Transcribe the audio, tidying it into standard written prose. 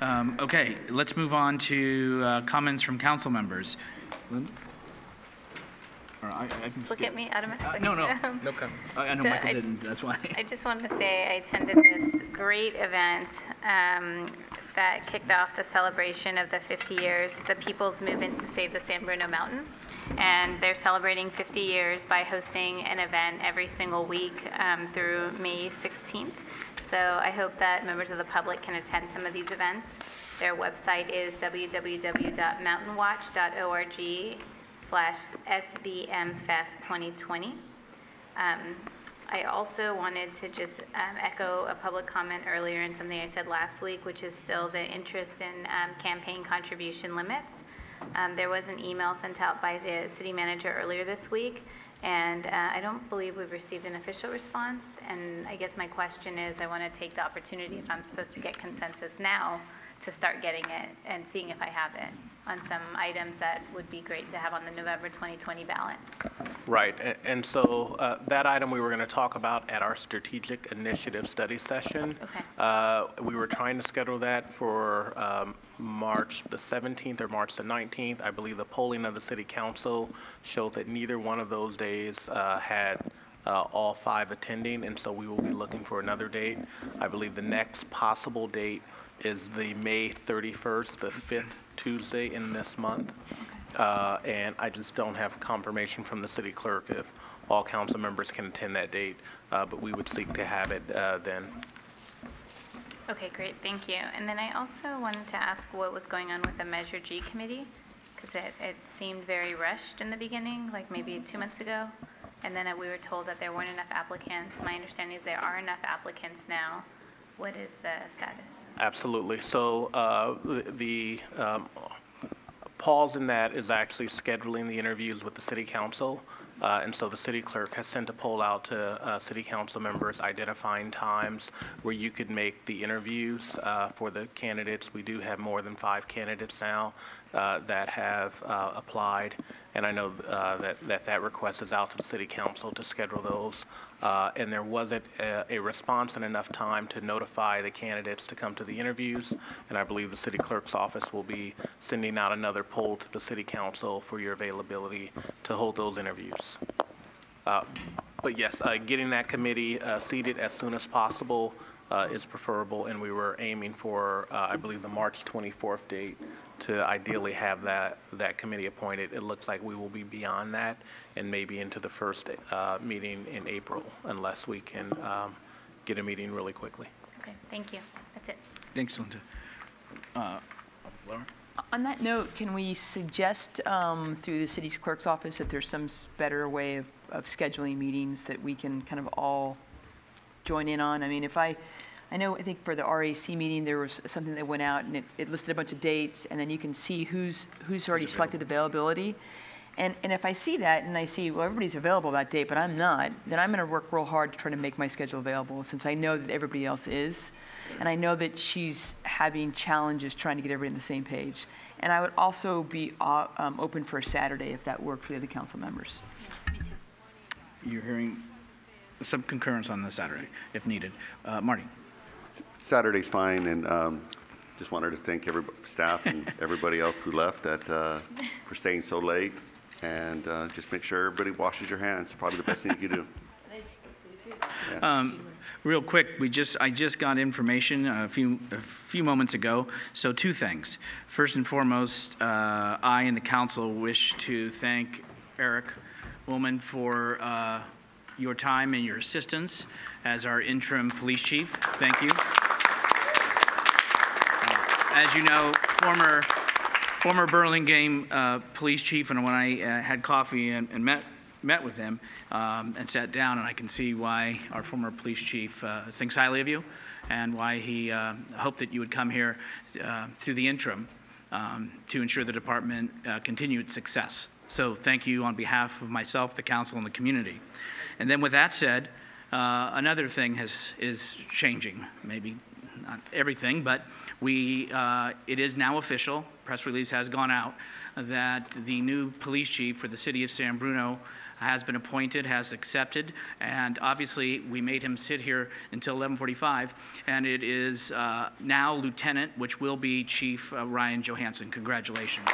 Okay, let's move on to comments from council members. Linda? Or I can Look at me automatically. no comments. I know So Michael didn't, that's why. I just wanted to say I attended this great event that kicked off the celebration of the 50 years, the People's Movement to Save the San Bruno Mountain. And they're celebrating 50 years by hosting an event every single week through May 16th. So I hope that members of the public can attend some of these events. Their website is www.mountainwatch.org/SBMFest2020. I also wanted to just echo a public comment earlier in something I said last week, which is still the interest in campaign contribution limits. There was an email sent out by the city manager earlier this week, and I don't believe we've received an official response. And I guess my question is, I want to take the opportunity, if I'm supposed to get consensus now, to start getting it and seeing if I have it on some items that would be great to have on the November 2020 ballot. Right, and so that item we were going to talk about at our strategic initiative study session. Okay. We were trying to schedule that for March the 17th or March the 19th. I believe the polling of the city council showed that neither one of those days had all 5 attending, and so we will be looking for another date. I believe the next possible date is the May 31st, the 5th Tuesday in this month. And I just don't have confirmation from the city clerk if all council members can attend that date, but we would seek to have it then. Okay, great, thank you. And then I also wanted to ask what was going on with the Measure G committee, because it seemed very rushed in the beginning, like maybe 2 months ago. And then we were told that there weren't enough applicants. My understanding is there are enough applicants now. What is the status? Absolutely. So the pause in that is actually scheduling the interviews with the city council. And so the city clerk has sent a poll out to city council members identifying times where you could make the interviews for the candidates. We do have more than 5 candidates now that have applied, and I know that request is out to the city council to schedule those. And there wasn't a response in enough time to notify the candidates to come to the interviews, and I believe the city clerk's office will be sending out another poll to the city council for your availability to hold those interviews. But yes, getting that committee seated as soon as possible is preferable, and we were aiming for, I believe, the March 24th date to ideally have that committee appointed. It looks like we will be beyond that and maybe into the first meeting in April, unless we can get a meeting really quickly. Okay, thank you. That's it. Thanks, Linda. Laura? On that note, can we suggest through the city clerk's office that there's some better way of scheduling meetings that we can kind of all join in on? I mean, I think for the RAC meeting, there was something that went out and it listed a bunch of dates, and then you can see who's already selected availability. And if I see that and I see, well, everybody's available that date, but I'm not, then I'm going to work real hard to try to make my schedule available, since I know that everybody else is. And I know that she's having challenges trying to get everybody on the same page. And I would also be open for a Saturday if that worked for the other council members. Yeah, me too. You're hearing some concurrence on the Saturday, if needed. Marty? Saturday's fine, and just wanted to thank staff and everybody else who left for staying so late, and just make sure everybody washes your hands. Probably the best thing you can do. Yeah. Real quick, I just got information a few moments ago. So 2 things. First and foremost, I and the council wish to thank Eric Woolman for your time and your assistance as our interim police chief. Thank you. As you know, former Burlingame police chief, and when I had coffee and met with him and sat down, and I can see why our former police chief thinks highly of you, and why he hoped that you would come here through the interim to ensure the department continued success. So thank you on behalf of myself, the council, and the community. And then with that said, another thing is changing, maybe not everything, but it is now official, press release has gone out, that the new police chief for the city of San Bruno has been appointed, has accepted, and obviously, we made him sit here until 11:45, and it is now Lieutenant, which will be Chief Ryan Johansson. Congratulations.